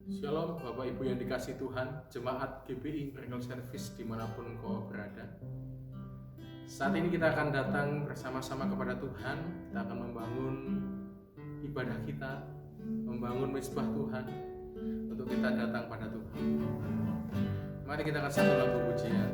Shalom Bapak Ibu yang dikasih Tuhan, Jemaat GBI Miracle Service dimanapun engkau berada. Saat ini kita akan datang bersama-sama kepada Tuhan. Kita akan membangun ibadah kita, membangun mezbah Tuhan, untuk kita datang pada Tuhan. Mari kita akan satu lagu pujian.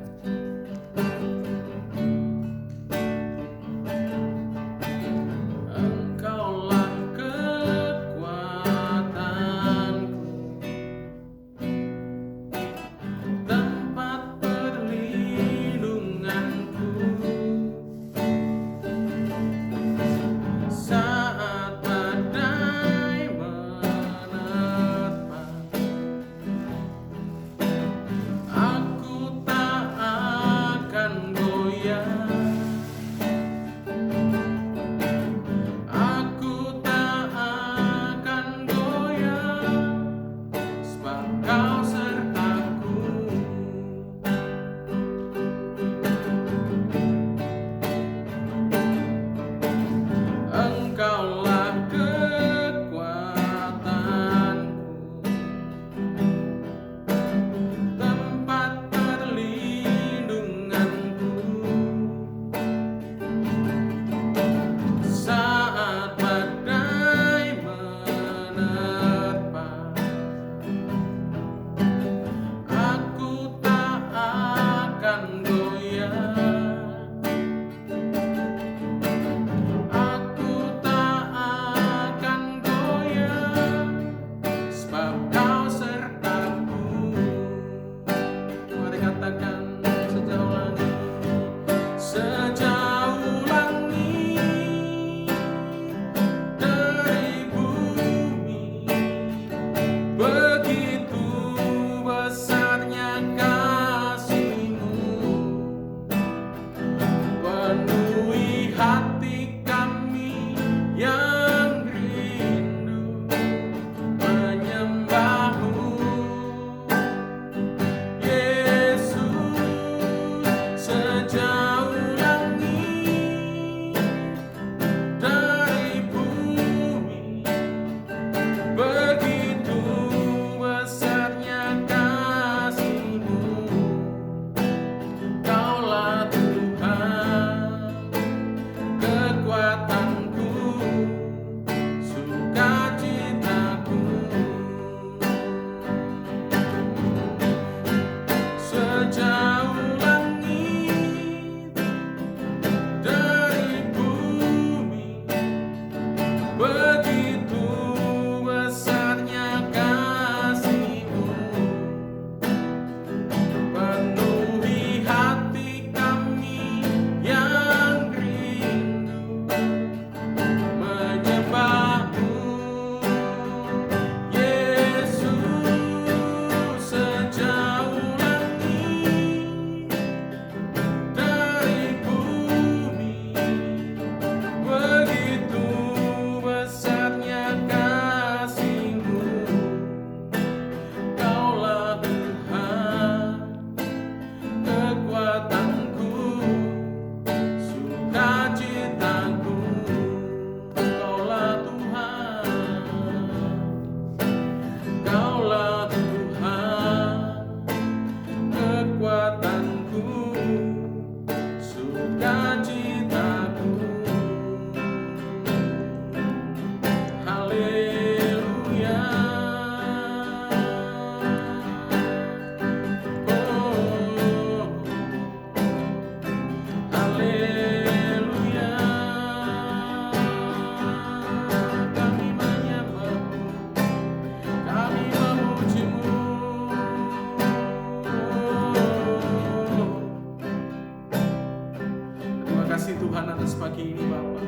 Tuhan atas pagi ini Bapa,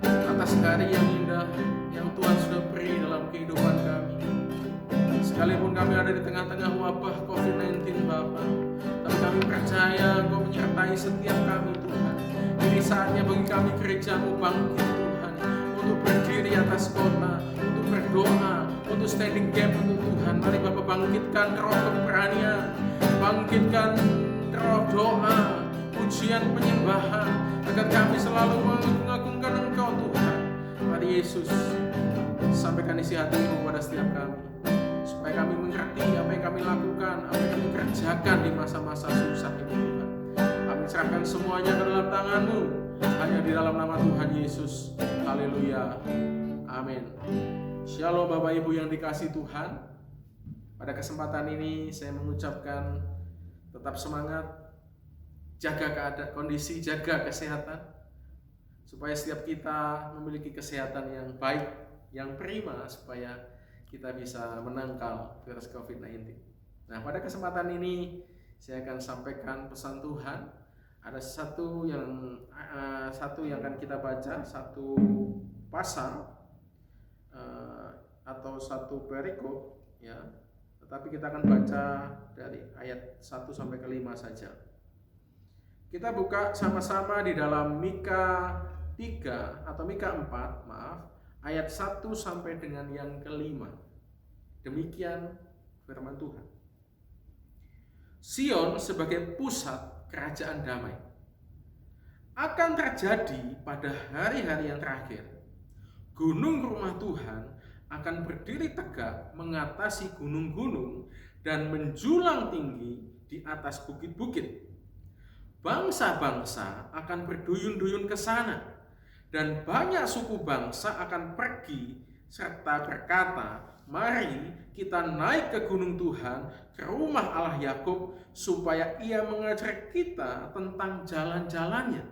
atas hari yang indah yang Tuhan sudah beri dalam kehidupan kami. Sekalipun kami ada di tengah-tengah wabah COVID-19 Bapa, tapi kami percaya Engkau menyertai setiap kami Tuhan. Ini saatnya bagi kami gereja-Mu bangkit Tuhan, untuk berdiri atas kota, untuk berdoa, untuk standing gap untuk Tuhan. Mari Bapa bangkitkan roh keberanian, bangkitkan roh doa, pujian, penyembahan, agar kami selalu mengagungkan Engkau Tuhan. Mari Yesus, sampaikan isi hati-Mu pada setiap kami. kami lakukan, apa yang kami kerjakan di masa-masa susah ini Tuhan. Kami serahkan semuanya ke dalam tangan-Mu, hanya di dalam nama Tuhan Yesus. Haleluya. Amin. Shalom Bapak Ibu yang dikasihi Tuhan. Pada kesempatan ini saya mengucapkan tetap semangat, jaga keadaan kondisi, jaga kesehatan, supaya setiap kita memiliki kesehatan yang baik, yang prima, supaya kita bisa menangkal virus COVID-19. Nah, pada kesempatan ini saya akan sampaikan pesan Tuhan. Ada satu yang akan kita baca, satu pasal atau satu perikop, ya. Tetapi kita akan baca dari ayat 1 sampai ke 5 saja. Kita buka sama-sama di dalam Mika 3 atau Mika 4, ayat 1 sampai dengan yang ke-5. Demikian firman Tuhan. Sion sebagai pusat kerajaan damai. Akan terjadi pada hari-hari yang terakhir, gunung rumah Tuhan akan berdiri tegak mengatasi gunung-gunung dan menjulang tinggi di atas bukit-bukit. Bangsa-bangsa akan berduyun-duyun ke sana, dan banyak suku bangsa akan pergi serta berkata, "Mari kita naik ke gunung Tuhan, ke rumah Allah Yakub, supaya Ia mengajar kita tentang jalan-jalannya,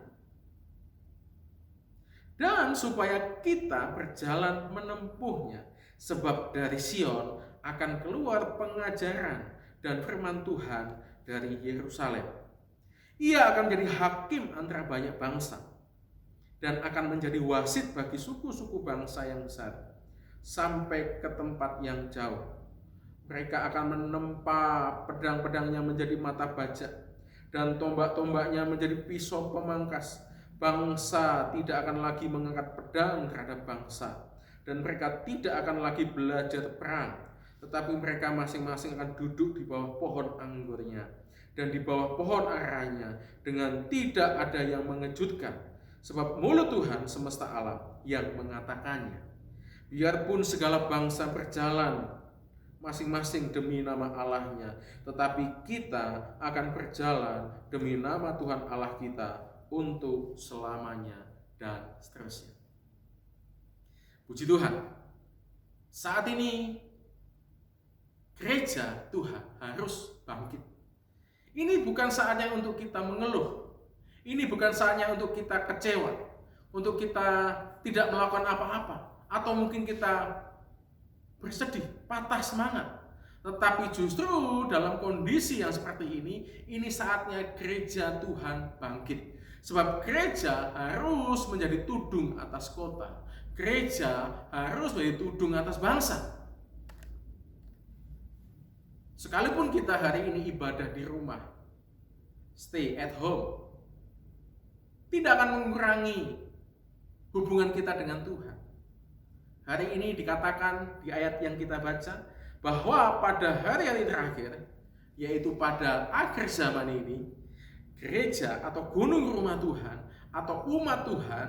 dan supaya kita berjalan menempuhnya, sebab dari Sion akan keluar pengajaran dan firman Tuhan dari Yerusalem. Ia akan menjadi hakim antara banyak bangsa, dan akan menjadi wasit bagi suku-suku bangsa yang besar, sampai ke tempat yang jauh. Mereka akan menempa pedang-pedangnya menjadi mata bajak, dan tombak-tombaknya menjadi pisau pemangkas. Bangsa tidak akan lagi mengangkat pedang terhadap bangsa, dan mereka tidak akan lagi belajar perang, tetapi mereka masing-masing akan duduk di bawah pohon anggurnya dan di bawah pohon aranya, dengan tidak ada yang mengejutkan, sebab mulut Tuhan semesta alam yang mengatakannya. Biarpun segala bangsa berjalan masing-masing demi nama Allahnya, tetapi kita akan berjalan demi nama Tuhan Allah kita untuk selamanya, dan seterusnya. Puji Tuhan. Saat ini gereja Tuhan harus bangkit. Ini bukan saatnya untuk kita mengeluh. Ini bukan saatnya untuk kita kecewa, untuk kita tidak melakukan apa-apa, atau mungkin kita bersedih, patah semangat. Tetapi justru dalam kondisi yang seperti ini saatnya gereja Tuhan bangkit. Sebab gereja harus menjadi tudung atas kota. Gereja harus menjadi tudung atas bangsa. Sekalipun kita hari ini ibadah di rumah, stay at home, tidak akan mengurangi hubungan kita dengan Tuhan. Hari ini dikatakan di ayat yang kita baca, bahwa pada hari-hari terakhir, yaitu pada akhir zaman ini, gereja atau gunung rumah Tuhan atau umat Tuhan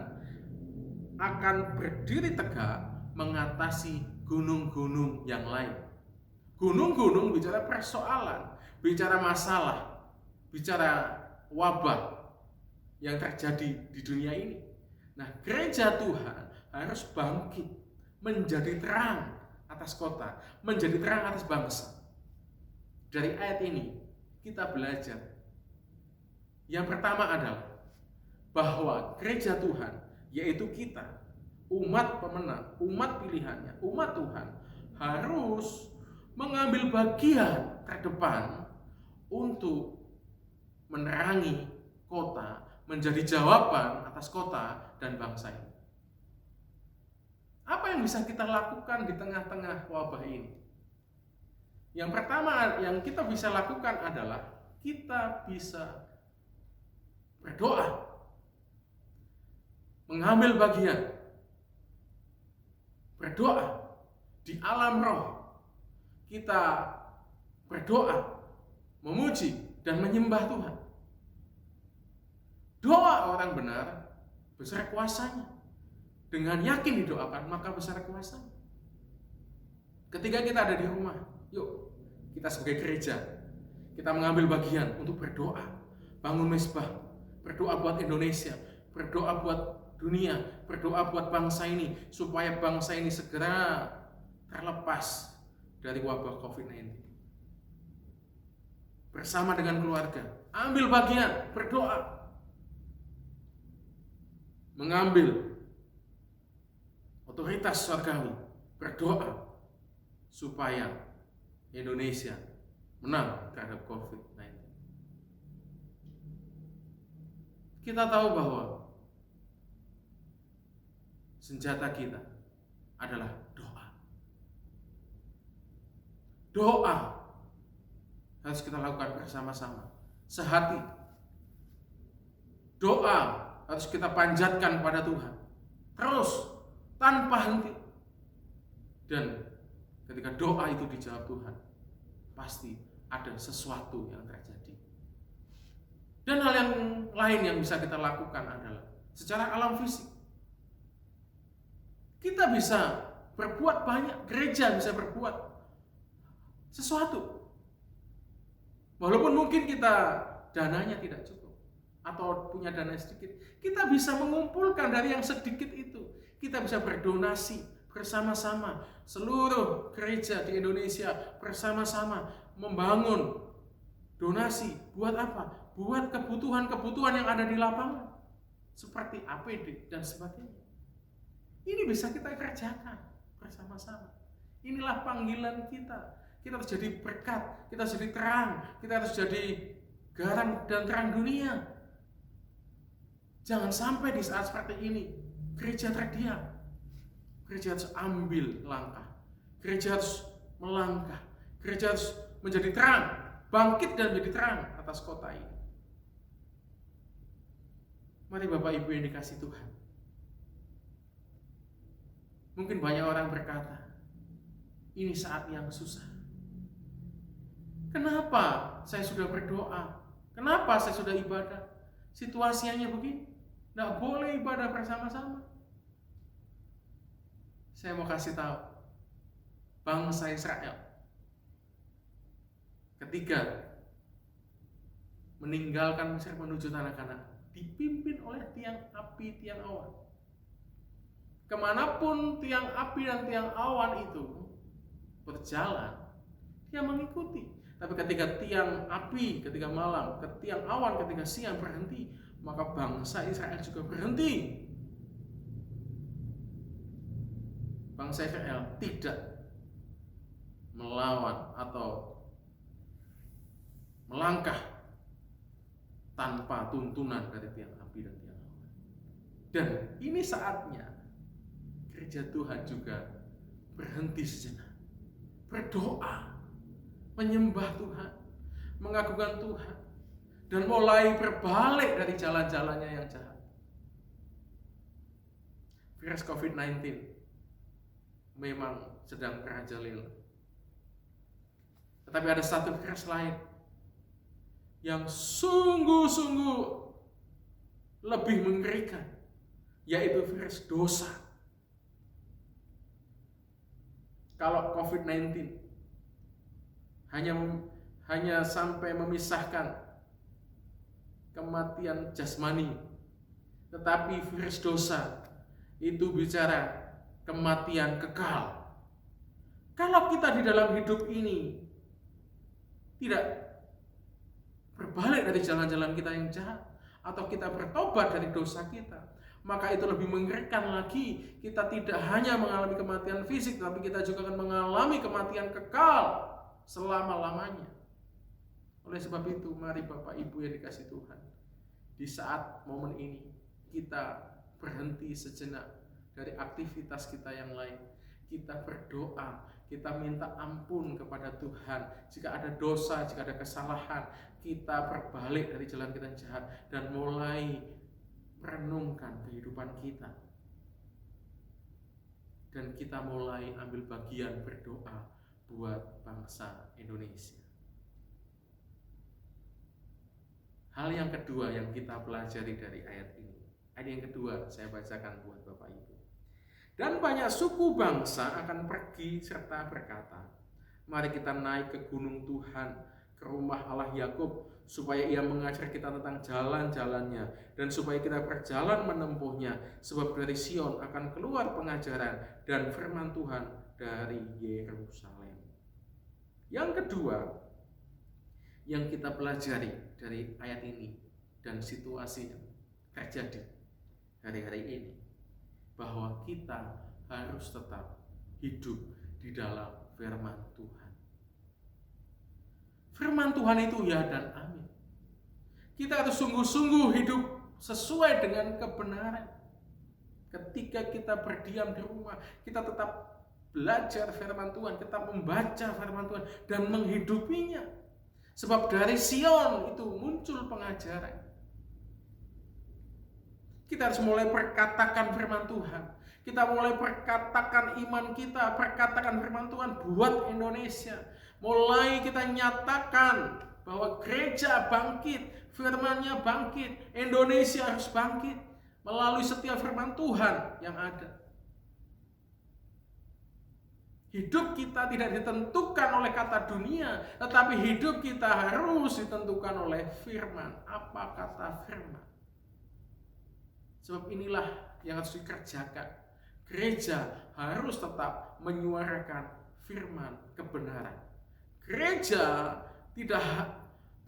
akan berdiri tegak mengatasi gunung-gunung yang lain. Gunung-gunung bicara persoalan, bicara masalah, bicara wabah yang terjadi di dunia ini. Nah, gereja Tuhan harus bangkit menjadi terang atas kota, menjadi terang atas bangsa. Dari ayat ini kita belajar. Yang pertama adalah bahwa gereja Tuhan, yaitu kita, umat pemenang, umat pilihannya, umat Tuhan, harus mengambil bagian terdepan untuk menerangi kota, menjadi jawaban atas kota dan bangsa ini. Apa yang bisa kita lakukan di tengah-tengah wabah ini? Yang pertama yang kita bisa lakukan adalah kita bisa berdoa, mengambil bagian, berdoa di alam roh. Kita berdoa, memuji dan menyembah Tuhan. Doa orang benar besar kuasanya. Dengan yakin didoakan, maka besar kuasanya. Ketika kita ada di rumah, yuk kita sebagai gereja, kita mengambil bagian untuk berdoa, bangun mezbah, berdoa buat Indonesia, berdoa buat dunia, berdoa buat bangsa ini, supaya bangsa ini segera terlepas dari wabah COVID-19. Bersama dengan keluarga, ambil bagian, berdoa, mengambil otoritas surgawi, berdoa supaya Indonesia menang terhadap COVID-19. Kita tahu bahwa senjata kita adalah doa. Doa harus kita lakukan bersama-sama, sehati. Doa harus kita panjatkan pada Tuhan terus, tanpa henti. Dan ketika doa itu dijawab Tuhan, pasti ada sesuatu yang terjadi. Dan hal yang lain yang bisa kita lakukan adalah secara alam fisik. Kita bisa berbuat banyak, gereja bisa berbuat sesuatu. Walaupun mungkin kita dananya tidak cukup atau punya dana sedikit, kita bisa mengumpulkan dari yang sedikit itu. Kita bisa berdonasi bersama-sama. Seluruh gereja di Indonesia bersama-sama membangun donasi. Buat apa? Buat kebutuhan-kebutuhan yang ada di lapangan, seperti APD dan sebagainya. Ini bisa kita kerjakan bersama-sama. Inilah panggilan kita. Kita harus jadi berkat, kita harus jadi terang, kita harus jadi garam dan terang dunia. Jangan sampai di saat seperti ini gereja terdiam. Gereja harus ambil langkah. Gereja harus melangkah. Gereja harus menjadi terang, bangkit dan menjadi terang atas kota ini. Mari Bapak Ibu yang dikasihi Tuhan. Mungkin banyak orang berkata, ini saat yang susah. Kenapa saya sudah berdoa? Kenapa saya sudah ibadah? Situasinya begini. Tidak boleh ibadah bersama-sama. Saya mau kasih tahu, bangsa Israel ketika meninggalkan Mesir menuju tanah Kanaan, dipimpin oleh tiang api, tiang awan. Kemanapun tiang api dan tiang awan itu berjalan, dia mengikuti. Tapi ketika tiang api ketika malam, tiang awan ketika siang berhenti, maka bangsa Israel juga berhenti. Bangsa Israel tidak melawan atau melangkah tanpa tuntunan dari tiang api dan tiang awan. Dan ini saatnya gereja Tuhan juga berhenti sejenak, berdoa, menyembah Tuhan, mengagungkan Tuhan, dan mulai berbalik dari jalan-jalannya yang jahat. Virus COVID-19 memang sedang merajalela. Tetapi ada satu virus lain yang sungguh-sungguh lebih mengerikan, yaitu virus dosa. Kalau COVID-19 hanya sampai memisahkan kematian jasmani, tetapi virus dosa itu bicara kematian kekal. Kalau kita di dalam hidup ini tidak berbalik dari jalan-jalan kita yang jahat, atau kita bertobat dari dosa kita, maka itu lebih mengerikan lagi. Kita tidak hanya mengalami kematian fisik, tapi kita juga akan mengalami kematian kekal selama-lamanya. Oleh sebab itu, mari Bapak Ibu yang dikasihi Tuhan, di saat momen ini kita berhenti sejenak dari aktivitas kita yang lain. Kita berdoa, kita minta ampun kepada Tuhan. Jika ada dosa, jika ada kesalahan, kita berbalik dari jalan kita yang jahat dan mulai merenungkan kehidupan kita. Dan kita mulai ambil bagian berdoa buat bangsa Indonesia. Hal yang kedua yang kita pelajari dari ayat ini. Ayat yang kedua saya bacakan buat Bapak Ibu. Dan banyak suku bangsa akan pergi serta berkata, Mari kita naik ke gunung Tuhan, ke rumah Allah Yakub, supaya Ia mengajar kita tentang jalan-jalannya, dan supaya kita berjalan menempuhnya, sebab dari Sion akan keluar pengajaran dan firman Tuhan dari Yerusalem. Yang kedua yang kita pelajari dari ayat ini dan situasi yang terjadi hari-hari ini, bahwa kita harus tetap hidup di dalam firman Tuhan. Firman Tuhan itu ya dan amin. Kita harus sungguh-sungguh hidup sesuai dengan kebenaran. Ketika kita berdiam di rumah, kita tetap belajar firman Tuhan, kita membaca firman Tuhan dan menghidupinya. Sebab dari Sion itu muncul pengajaran. Kita harus mulai perkatakan firman Tuhan. Kita mulai perkatakan iman kita, perkatakan firman Tuhan buat Indonesia. Mulai kita nyatakan bahwa gereja bangkit, firman-Nya bangkit, Indonesia harus bangkit melalui setiap firman Tuhan yang ada. Hidup kita tidak ditentukan oleh kata dunia, tetapi hidup kita harus ditentukan oleh firman. Apa kata firman? Sebab inilah yang harus dikerjakan. Gereja harus tetap menyuarakan firman kebenaran. Gereja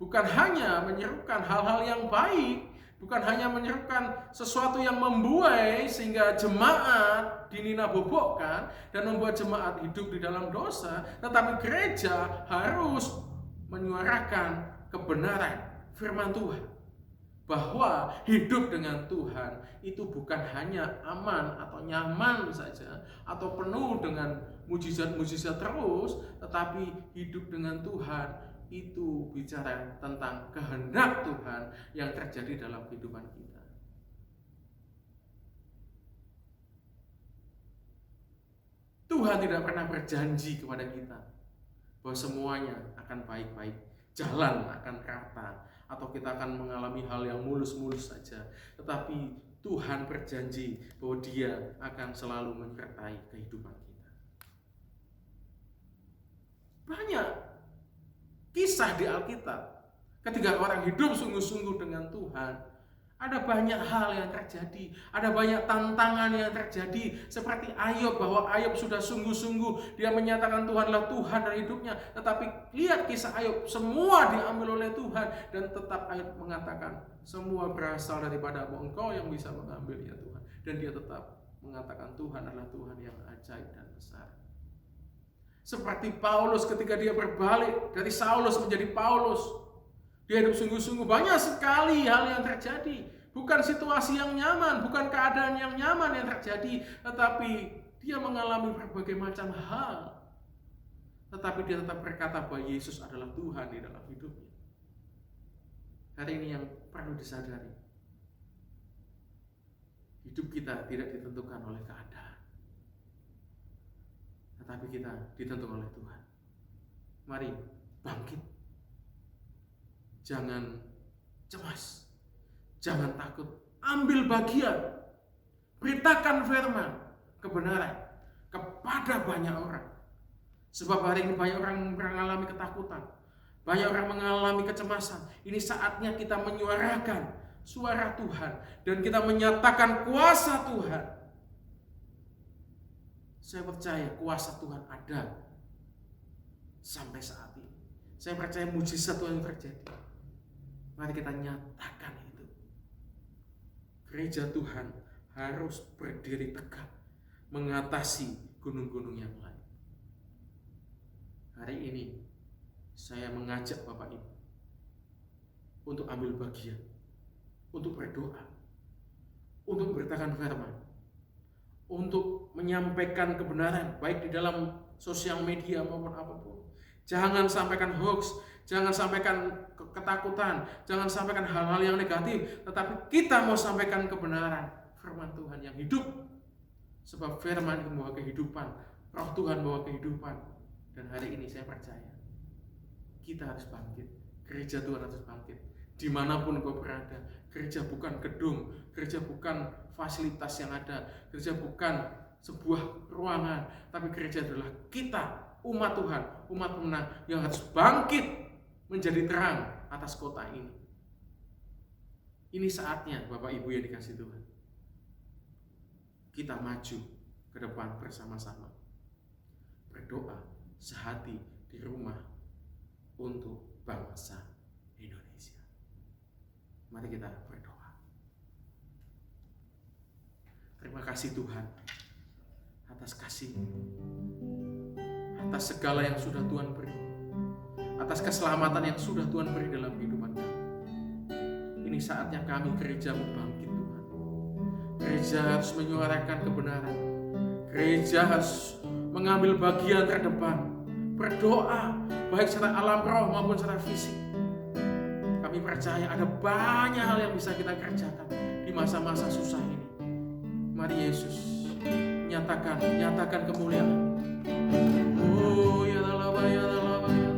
bukan hanya menyerukan hal-hal yang baik, bukan hanya menyerukan sesuatu yang membuai sehingga jemaat dinina-bobokkan dan membuat jemaat hidup di dalam dosa, tetapi gereja harus menyuarakan kebenaran firman Tuhan. Bahwa hidup dengan Tuhan itu bukan hanya aman atau nyaman saja, atau penuh dengan mujizat-mujizat terus, tetapi hidup dengan Tuhan itu bicara tentang kehendak Tuhan yang terjadi dalam kehidupan kita. Tuhan tidak pernah berjanji kepada kita bahwa semuanya akan baik-baik, jalan akan rata, atau kita akan mengalami hal yang mulus-mulus saja. Tetapi Tuhan berjanji bahwa Dia akan selalu menyertai kehidupan kita. Banyak kisah di Alkitab ketika orang hidup sungguh-sungguh dengan Tuhan, ada banyak hal yang terjadi, ada banyak tantangan yang terjadi. Seperti Ayub, bahwa Ayub sudah sungguh-sungguh, dia menyatakan Tuhanlah Tuhan dari hidupnya. Tetapi lihat kisah Ayub, semua diambil oleh Tuhan, dan tetap Ayub mengatakan, semua berasal daripada Engkau yang bisa mengambil ya Tuhan. Dan dia tetap mengatakan Tuhan adalah Tuhan yang ajaib dan besar. Seperti Paulus ketika dia berbalik dari Saulus menjadi Paulus, dia hidup sungguh-sungguh. Banyak sekali hal yang terjadi. Bukan situasi yang nyaman, bukan keadaan yang nyaman yang terjadi, tetapi dia mengalami berbagai macam hal. Tetapi dia tetap berkata bahwa Yesus adalah Tuhan di dalam hidupnya. Hari ini yang perlu disadari, hidup kita tidak ditentukan oleh keadaan, tetapi kita ditentukan oleh Tuhan. Mari bangkit. Jangan cemas, jangan takut, ambil bagian, beritakan firman kebenaran kepada banyak orang. Sebab hari ini banyak orang mengalami ketakutan, banyak orang mengalami kecemasan. Ini saatnya kita menyuarakan suara Tuhan dan kita menyatakan kuasa Tuhan. Saya percaya kuasa Tuhan ada sampai saat ini. Saya percaya mujizat Tuhan yang terjadi. Mari kita nyatakan itu. Gereja Tuhan harus berdiri tegak mengatasi gunung-gunung yang lain. Hari ini saya mengajak Bapak Ibu untuk ambil bagian, untuk berdoa, untuk memberitakan firman, untuk menyampaikan kebenaran baik di dalam sosial media maupun apapun. Jangan sampaikan hoax, jangan sampaikan ketakutan, jangan sampaikan hal-hal yang negatif, tetapi kita mau sampaikan kebenaran firman Tuhan yang hidup. Sebab firman itu membawa kehidupan, Roh Tuhan membawa kehidupan. Dan hari ini saya percaya kita harus bangkit, gereja Tuhan harus bangkit. Dimanapun kau berada, gereja bukan gedung, gereja bukan fasilitas yang ada, gereja bukan sebuah ruangan, tapi gereja adalah kita umat Tuhan, umat pemenang yang harus bangkit menjadi terang atas kota ini. Ini saatnya Bapak Ibu yang dikasih Tuhan, kita maju ke depan bersama-sama, berdoa sehati di rumah untuk bangsa Indonesia. Mari kita berdoa. Terima kasih Tuhan atas kasih, atas segala yang sudah Tuhan beri, atas keselamatan yang sudah Tuhan beri dalam kehidupan kami. Ini saatnya kami gereja bangkit Tuhan. Gereja harus menyuarakan kebenaran. Gereja harus mengambil bagian terdepan, berdoa baik secara alam roh maupun secara fisik. Kami percaya ada banyak hal yang bisa kita kerjakan di masa-masa susah ini. Mari Yesus nyatakan kemuliaan. Oh ya Allah, ya Allah, ya.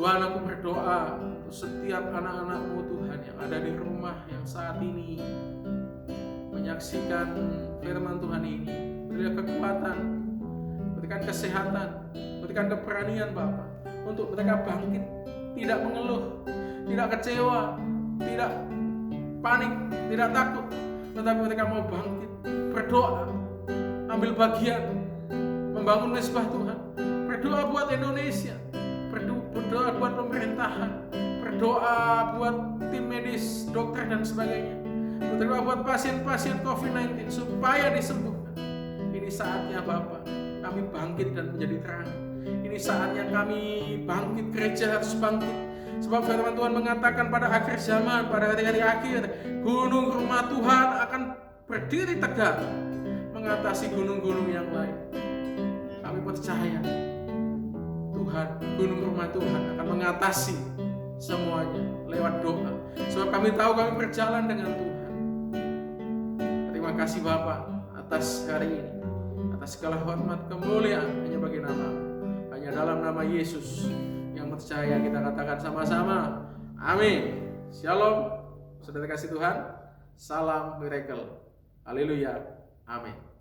Tuhan, aku berdoa untuk setiap anak-anak-Mu Tuhan yang ada di rumah yang saat ini menyaksikan firman Tuhan ini. Berikan kekuatan, berikan kesehatan, berikan keberanian Bapa untuk mereka bangkit, tidak mengeluh, tidak kecewa, tidak panik, tidak takut, tetapi mereka mau bangkit, berdoa, ambil bagian, membangun mezbah Tuhan, berdoa buat Indonesia, berdoa buat pemerintahan, berdoa buat tim medis, dokter dan sebagainya, berdoa buat pasien-pasien COVID-19 supaya disembuhkan. Ini saatnya Bapak, kami bangkit dan menjadi terang. Ini saatnya kami bangkit, gereja harus bangkit. Sebab firman Tuhan mengatakan pada akhir zaman, pada hari-hari akhir, gunung rumah Tuhan akan berdiri tegak mengatasi gunung-gunung yang lain. Kami percaya Tuhan, gunung rumah Tuhan akan mengatasi semuanya lewat doa. Sebab kami tahu kami berjalan dengan Tuhan. Terima kasih Bapak atas hari ini, atas segala hormat kemuliaan hanya bagi nama, hanya dalam nama Yesus yang percaya kita katakan sama-sama, amin. Shalom, saudara kasih Tuhan, salam miracle, haleluya, amin.